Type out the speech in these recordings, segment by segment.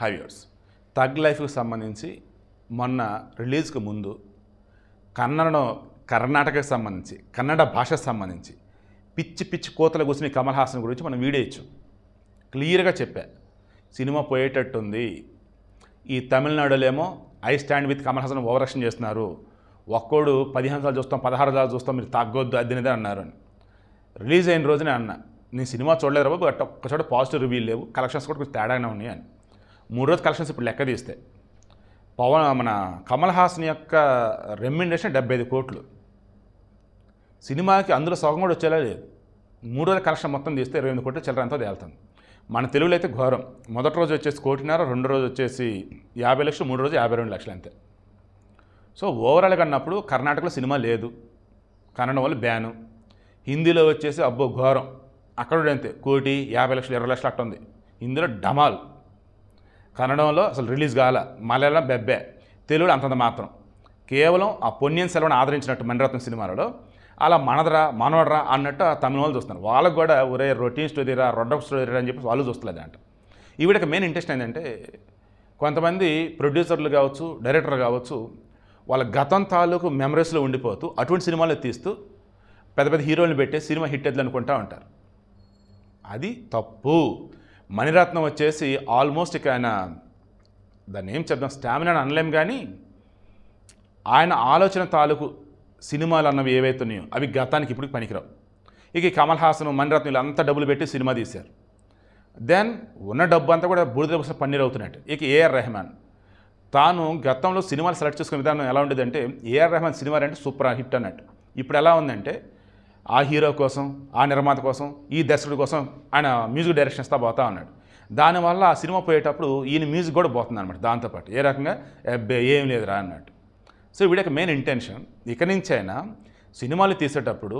హైవ్యూర్స్ tug లైఫ్కి సంబంధించి మొన్న రిలీజ్కి ముందు కర్ణాటకకు సంబంధించి కన్నడ భాషకు సంబంధించి పిచ్చి పిచ్చి కోతలు కూర్చుని కమల్ హాసన్ గురించి మనం వీడియో ఇచ్చు క్లియర్గా చెప్పా. సినిమా పోయేటట్టుంది, ఈ తమిళనాడులేమో I stand with Kamal Haasan overaction చేస్తున్నారు, ఒక్కోడు 15 సార్లు చూస్తాం 16 సార్లు చూస్తాం, మీరు తగ్గొద్దు అదినిదే అన్నారు అని. రిలీజ్ అయిన రోజునే అన్నా, నేను సినిమా చూడలేదు బాబు, ఒక్కచోట పాజిటివ్ రివ్యూ లేవు, కలెక్షన్స్ కూడా కొంచెం తేడాగానే ఉన్నాయి అని. 3 రోజు కలెక్షన్స్ ఇప్పుడు లెక్క తీస్తే మన కమల్ హాసన్ యొక్క రెమ్యునరేషన్ 75 కోట్లు. సినిమాకి అందులో సగం కూడా వచ్చేలా లేదు. 3 రోజుల కలెక్షన్ మొత్తం తీస్తే 28 కోట్లు చిల్లరంతా తేలుతుంది. మన తెలుగులో అయితే ఘోరం. మొదటి రోజు వచ్చేసి 1.5 కోటి, రెండో రోజు వచ్చేసి 50 లక్షలు, మూడో రోజు 52 లక్షలు అంతే. సో ఓవరాల్గా అన్నప్పుడు కర్ణాటకలో సినిమా లేదు, కన్నడ వాళ్ళు బ్యాను. హిందీలో వచ్చేసి అబ్బో ఘోరం, అక్కడ కూడా అంతే 1 కోటి 50 లక్షలు 20 లక్షలు అట్ట ఉంది. హిందీలో డమాల్, కన్నడంలో అసలు రిలీజ్ కాల, మలయాళం బెబ్బే, తెలుగులో అంతంత మాత్రం. కేవలం ఆ పొన్నియిన్ సెల్వన్ ఆదరించినట్టు మణిరత్నం సినిమాలలో అలా మనదరా మనవడరా అన్నట్టు ఆ తమిళ వాళ్ళు చూస్తున్నారు. వాళ్ళకు కూడా ఒరే రొటీన్ స్టోరీరా రొడ్డప్ స్టోరీరా అని చెప్పి వాళ్ళు చూస్తలేదు అంట. ఈ వీడికి మెయిన్ ఇంట్రెస్ట్ ఏంటంటే కొంతమంది ప్రొడ్యూసర్లు కావచ్చు, డైరెక్టర్లు కావచ్చు, వాళ్ళ గతం తాలూకు మెమరీస్లో ఉండిపోతూ అటువంటి సినిమాలు తీస్తూ పెద్ద పెద్ద హీరోలను పెట్టే సినిమా హిట్ ఎద్దులు అనుకుంటూ ఉంటారు. అది తప్పు. మణిరత్నం వచ్చేసి ఆల్మోస్ట్ ఇక ఆయన దాన్ని ఏం చెప్దాం, స్టామినా అనలేం, కానీ ఆయన ఆలోచన తాలూకు సినిమాలు అన్నవి ఏవైతే ఉన్నాయో అవి గతానికి ఇప్పుడు పనికిరావు. ఇక కమల్ హాసన్ మణిరత్నం అంతా డబ్బులు పెట్టి సినిమా తీశారు. దెన్ ఉన్న డబ్బు అంతా కూడా బూడిద కోసం పన్నీర్ అవుతున్నట్టు. ఇక ఏఆర్ రెహమాన్ తాను గతంలో సినిమాలు సెలెక్ట్ చేసుకునే విధానం ఎలా ఉండేదంటే, ఏఆర్ రెహమాన్ సినిమా అంటే సూపర్ హిట్ అన్నట్టు. ఇప్పుడు ఎలా ఉందంటే ఆ హీరో కోసం, ఆ నిర్మాత కోసం, ఈ దర్శకుడి కోసం ఆయన మ్యూజిక్ డైరెక్షన్ ఇస్తా పోతా ఉన్నాడు. దానివల్ల ఆ సినిమా పోయేటప్పుడు ఈయన మ్యూజిక్ కూడా పోతుంది అనమాట. దాంతోపాటు ఏ రకంగా ఏం లేదురా అన్నట్టు. సో వీడికి మెయిన్ ఇంటెన్షన్ ఇక నుంచి అయినా సినిమాలు తీసేటప్పుడు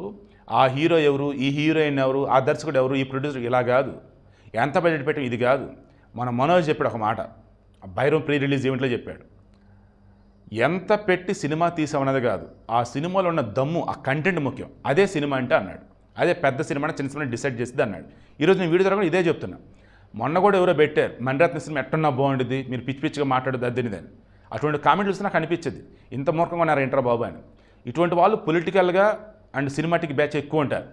ఆ హీరో ఎవరు, ఈ హీరోయిన్ ఎవరు, ఆ దర్శకుడు ఎవరు, ఈ ప్రొడ్యూసర్ ఇలా కాదు, ఎంత బడ్జెట్ పెట్టాం ఇది కాదు. మన మనోజ్ చెప్పాడు ఒక మాట, భైరవ్ ప్రీ రిలీజ్ ఈవెంట్లో చెప్పాడు, ఎంత పెట్టి సినిమా తీసామన్నది కాదు, ఆ సినిమాలో ఉన్న దమ్ము, ఆ కంటెంట్ ముఖ్యం, అదే సినిమా అంటే అన్నాడు. అదే పెద్ద సినిమా చిన్న సినిమా డిసైడ్ చేసింది అన్నాడు. ఈరోజు నేను వీడియో ద్వారా కూడా ఇదే చెప్తున్నా. మొన్న కూడా ఎవరో పెట్టారు, మణిరత్న సినిమా ఎట్టున్నా బాగుంటుంది, మీరు పిచ్చి పిచ్చిగా మాట్లాడదు అద్దనిదని. అటువంటి కామెంట్లు చూస్తే నాకు అనిపించింది, ఇంత మూర్ఖంగా ఉన్నారు ఏంట్రా బాబు అని. ఇటువంటి వాళ్ళు పొలిటికల్గా అండ్ సినిమాటిక్ బ్యాచ్ ఎక్కువ ఉంటారు.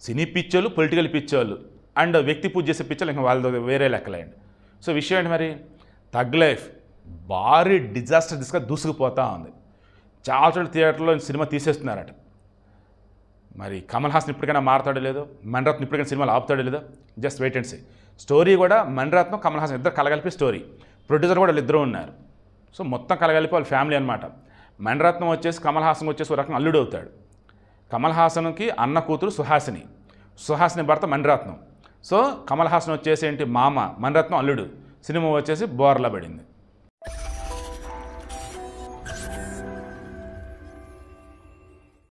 సినీ పిచ్చోళ్ళు, పొలిటికల్ పిచ్చోళ్ళు అండ్ వ్యక్తి పూజ చేసే పిచ్చోళ్ళు ఇంకా వాళ్ళతో వేరే లెక్కలేండి. సో విషయం ఏంటి మరి, థగ్ లైఫ్ భారీ డిజాస్టర్ దిశగా దూసుకుపోతూ ఉంది. చాలా చోట్ల థియేటర్లో సినిమా తీసేస్తున్నారట. మరి కమల్ హాసన్ ఇప్పటికైనా మారుతాడో లేదో, మణిరత్నం ఇప్పటికైనా సినిమాలు ఆపుతాడో లేదో, just wait and see. Story కూడా మణిరత్నం కమల్ హాసన్ ఇద్దరు కలగలిపి స్టోరీ, ప్రొడ్యూసర్ కూడా వాళ్ళు ఇద్దరు ఉన్నారు. సో మొత్తం కలగలిపి వాళ్ళ ఫ్యామిలీ అనమాట. మణిరత్నం వచ్చేసి కమల్ హాసన్ వచ్చేసి ఒక రకంగా అల్లుడు అవుతాడు. కమల్ హాసన్కి అన్న కూతురు సుహాసిని, సుహాసిని భర్త మణిరత్నం. సో కమల్ హాసన్ వచ్చేసి ఏంటి మామ, మణిరత్నం అల్లుడు. సినిమా వచ్చేసి బోర్లా పడింది.